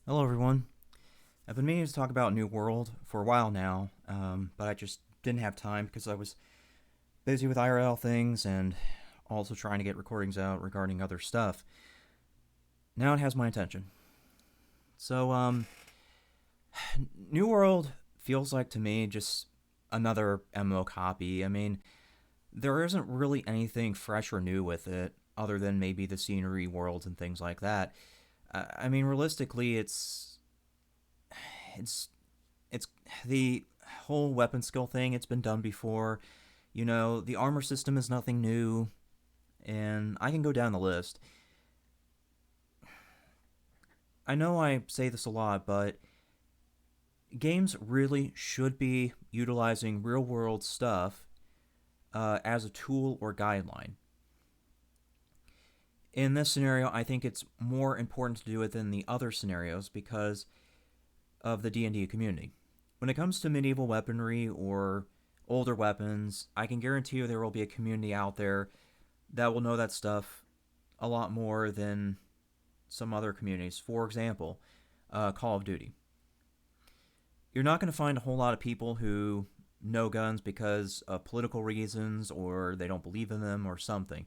Hello, everyone. I've been meaning to talk about New World for a while now, but I just didn't have time because I was busy with IRL things and also trying to get recordings out regarding other stuff. Now it has my attention. So, New World feels like to me just another MMO copy. I mean, there isn't really anything fresh or new with it, other than maybe the scenery, worlds, and things like that. I mean, realistically, it's it's the whole weapon skill thing. It's been done before. The armor system is nothing new, and I can go down the list. I know I say this a lot, but games really should be utilizing real world stuff as a tool or guideline. In this scenario, I think it's more important to do it than the other scenarios because of the D&D community. When it comes to medieval weaponry or older weapons, I can guarantee you there will be a community out there that will know that stuff a lot more than some other communities. For example, Call of Duty. You're not going to find a whole lot of people who know guns because of political reasons or they don't believe in them or something.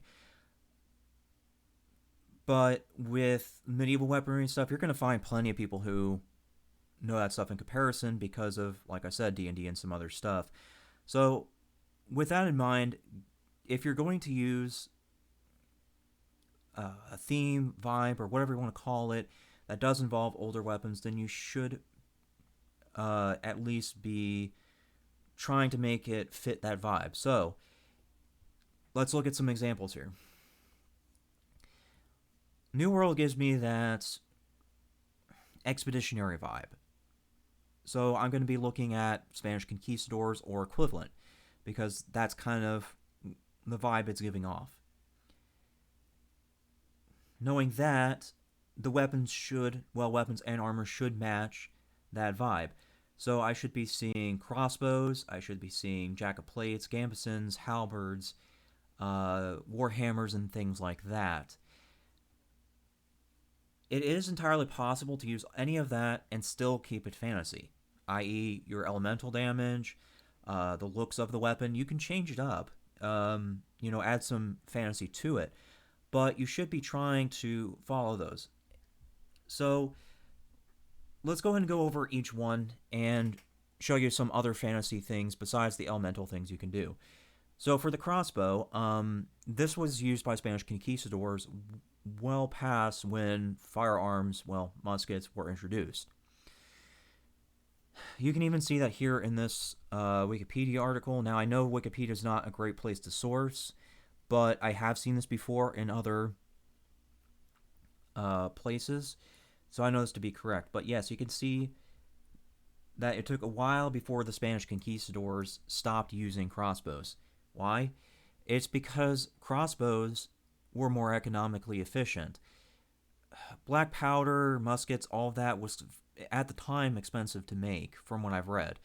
But with medieval weaponry and stuff, you're going to find plenty of people who know that stuff in comparison because of, like I said, D&D and some other stuff. So, with that in mind, if you're going to use a theme, vibe, or whatever you want to call it, that does involve older weapons, then you should at least be trying to make it fit that vibe. So, let's look at some examples here. New World gives me that expeditionary vibe. So I'm going to be looking at Spanish conquistadors or equivalent because that's kind of the vibe it's giving off. Knowing that, the weapons and armor should match that vibe. So I should be seeing crossbows, I should be seeing jack of plates, gambesons, halberds, warhammers, and things like that. It is entirely possible to use any of that and still keep it fantasy, i.e., your elemental damage, the looks of the weapon. You can change it up, add some fantasy to it, but you should be trying to follow those. So let's go ahead and go over each one and show you some other fantasy things besides the elemental things you can do. So for the crossbow, this was used by Spanish conquistadors well past when firearms, muskets, were introduced. You can even see that here in this Wikipedia article. Now, I know Wikipedia is not a great place to source, but I have seen this before in other places, so I know this to be correct. But yes, you can see that it took a while before the Spanish conquistadors stopped using crossbows. Why? It's because crossbows were more economically efficient. Black powder, muskets, all of that was at the time expensive to make, from what I've read.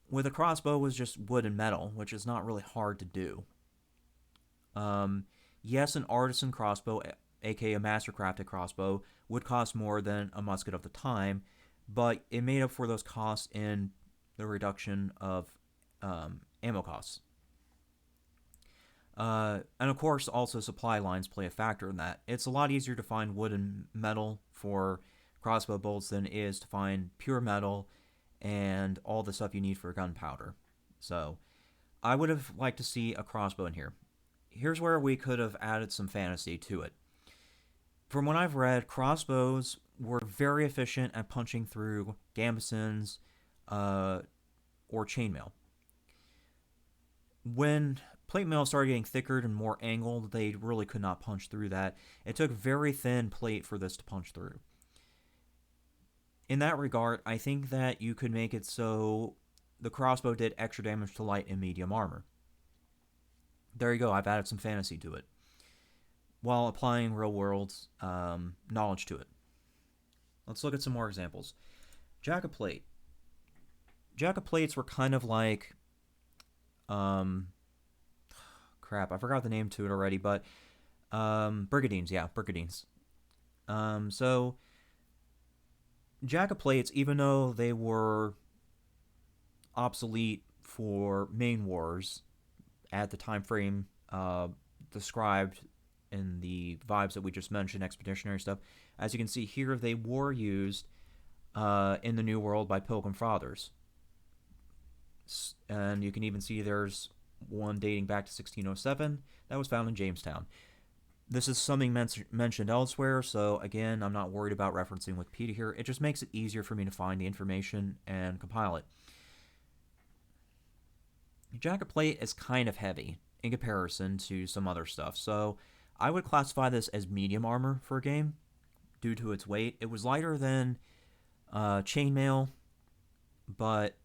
With a crossbow, it was just wood and metal, which is not really hard to do. Yes, an artisan crossbow, aka a mastercrafted crossbow, would cost more than a musket of the time, but it made up for those costs in the reduction of ammo costs. And of course, also supply lines play a factor in that. It's a lot easier to find wood and metal for crossbow bolts than it is to find pure metal and all the stuff you need for gunpowder. So, I would have liked to see a crossbow in here. Here's where we could have added some fantasy to it. From what I've read, crossbows were very efficient at punching through gambesons or chainmail. When plate mail started getting thicker and more angled, they really could not punch through that. It took very thin plate for this to punch through. In that regard, I think that you could make it so the crossbow did extra damage to light and medium armor. There you go, I've added some fantasy to it, while applying real world knowledge to it. Let's look at some more examples. Jack of plate. Jack of plates were kind of like crap, I forgot the name to it already, but brigadines, yeah, brigadines. So Jack of Plates, even though they were obsolete for main wars at the time frame described in the vibes that we just mentioned, expeditionary stuff, as you can see here, they were used in the New World by Pilgrim Fathers. And you can even see there's one dating back to 1607 that was found in Jamestown. This is something mentioned elsewhere, so again, I'm not worried about referencing Wikipedia here. It just makes it easier for me to find the information and compile it. Jack of Plate is kind of heavy in comparison to some other stuff, so I would classify this as medium armor for a game due to its weight. It was lighter than chainmail, but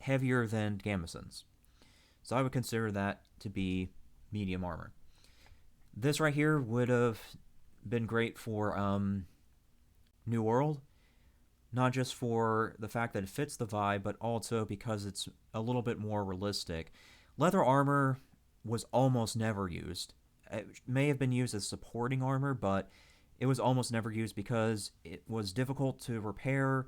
heavier than Gambeson's. So I would consider that to be medium armor. This right here would have been great for New World, not just for the fact that it fits the vibe, but also because it's a little bit more realistic. Leather armor was almost never used. It may have been used as supporting armor, but it was almost never used because it was difficult to repair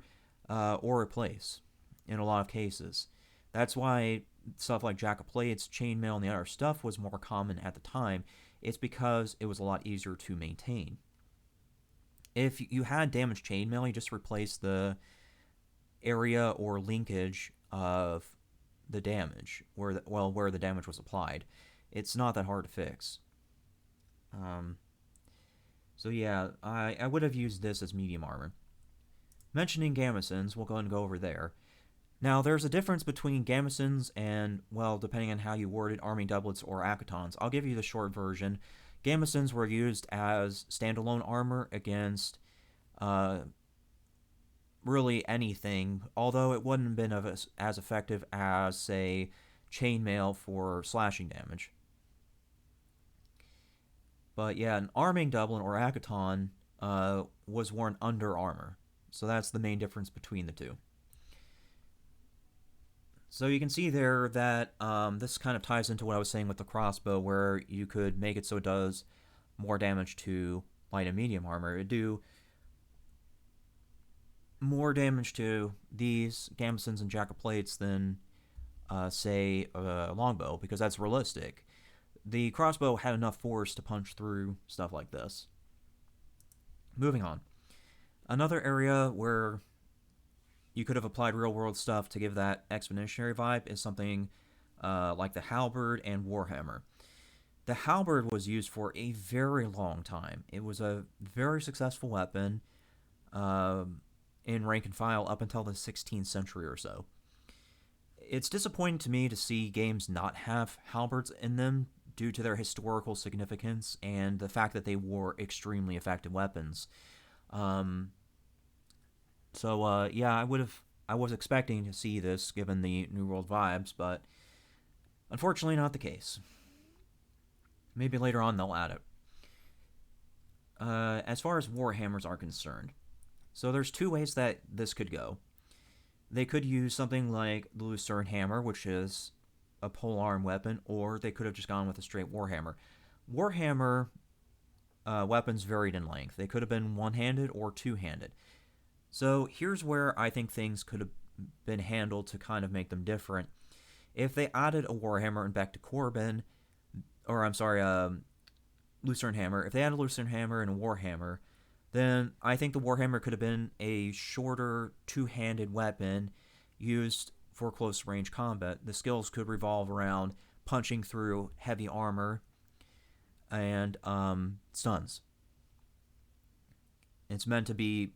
or replace in a lot of cases. That's why stuff like Jack of Plates, chainmail, and the other stuff was more common at the time. It's because it was a lot easier to maintain. If you had damaged chainmail, you just replace the area or linkage of the damage, where the damage was applied. It's not that hard to fix. So yeah, I would have used this as medium armor. Mentioning Gambesons, we'll go and go over there. Now, there's a difference between Gambesons and, well, depending on how you word it, arming doublets or akatons. I'll give you the short version. Gambesons were used as standalone armor against really anything, although it wouldn't have been as effective as, say, chainmail for slashing damage. But yeah, an arming doublet or akaton was worn under armor. So that's the main difference between the two. So you can see there that this kind of ties into what I was saying with the crossbow, where you could make it so it does more damage to light and medium armor. It would do more damage to these Gambesons and Jack of Plates than, say, a longbow, because that's realistic. The crossbow had enough force to punch through stuff like this. Moving on. Another area where you could have applied real-world stuff to give that expeditionary vibe is something like the Halberd and Warhammer. The Halberd was used for a very long time. It was a very successful weapon in rank and file up until the 16th century or so. It's disappointing to me to see games not have halberds in them due to their historical significance and the fact that they were extremely effective weapons. Yeah, I was expecting to see this given the New World vibes, but unfortunately not the case. Maybe later on they'll add it. As far as Warhammers are concerned, so there's two ways that this could go. They could use something like the Lucerne Hammer, which is a polearm weapon, or they could have just gone with a straight Warhammer. Warhammer weapons varied in length. They could have been one-handed or two-handed. So here's where I think things could have been handled to kind of make them different. If they added a Warhammer and back to Corbin, Lucerne Hammer, if they added a Lucerne Hammer and a Warhammer, then I think the Warhammer could have been a shorter two-handed weapon used for close-range combat. The skills could revolve around punching through heavy armor and stuns. It's meant to be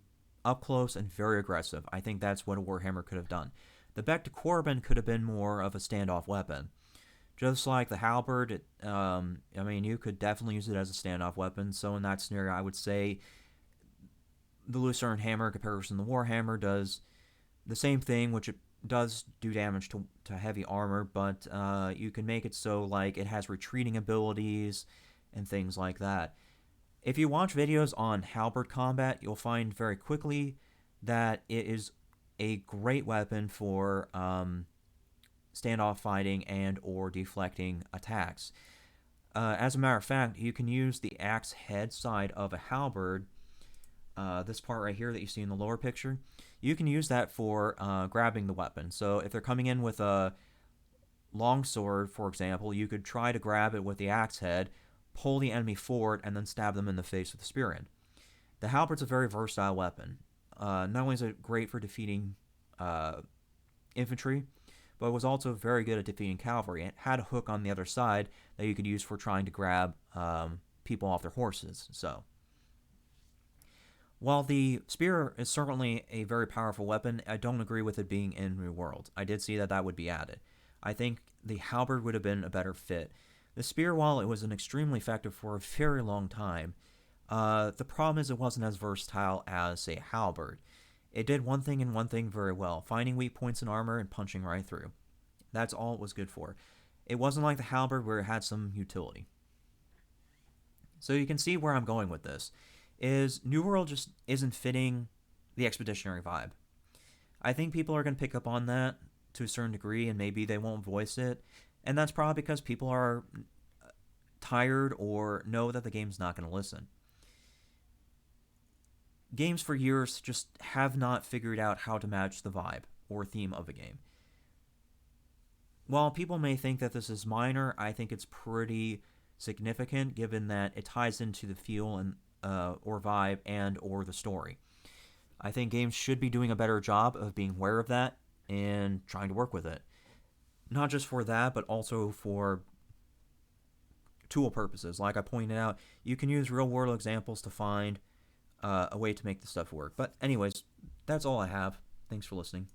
up close and very aggressive. I think that's what a Warhammer could have done. The Back to Corbin could have been more of a standoff weapon. Just like the Halberd, you could definitely use it as a standoff weapon. So in that scenario, I would say the Lucerne Hammer in comparison to the Warhammer does the same thing, which it does do damage to heavy armor, but you can make it so like it has retreating abilities and things like that. If you watch videos on Halberd combat, you'll find very quickly that it is a great weapon for standoff fighting and or deflecting attacks. As a matter of fact, you can use the axe head side of a Halberd this part right here that you see in the lower picture, you can use that for grabbing the weapon. So if they're coming in with a longsword, for example, you could try to grab it with the axe head, pull the enemy forward, and then stab them in the face with the spear end. The halberd's a very versatile weapon. Not only is it great for defeating infantry, but it was also very good at defeating cavalry. It had a hook on the other side that you could use for trying to grab people off their horses. So, while the spear is certainly a very powerful weapon, I don't agree with it being in New World. I did see that that would be added. I think the halberd would have been a better fit. The spear, while it was an extremely effective for a very long time, the problem is it wasn't as versatile as, say, a halberd. It did one thing and one thing very well, finding weak points in armor and punching right through. That's all it was good for. It wasn't like the halberd where it had some utility. So you can see where I'm going with this. Is New World just isn't fitting the expeditionary vibe. I think people are going to pick up on that to a certain degree, and maybe they won't voice it. And that's probably because people are tired or know that the game's not going to listen. Games for years just have not figured out how to match the vibe or theme of a game. While people may think that this is minor, I think it's pretty significant given that it ties into the feel and or vibe and or the story. I think games should be doing a better job of being aware of that and trying to work with it. Not just for that, but also for tool purposes. Like I pointed out, you can use real world examples to find a way to make the stuff work. But anyways, that's all I have. Thanks for listening.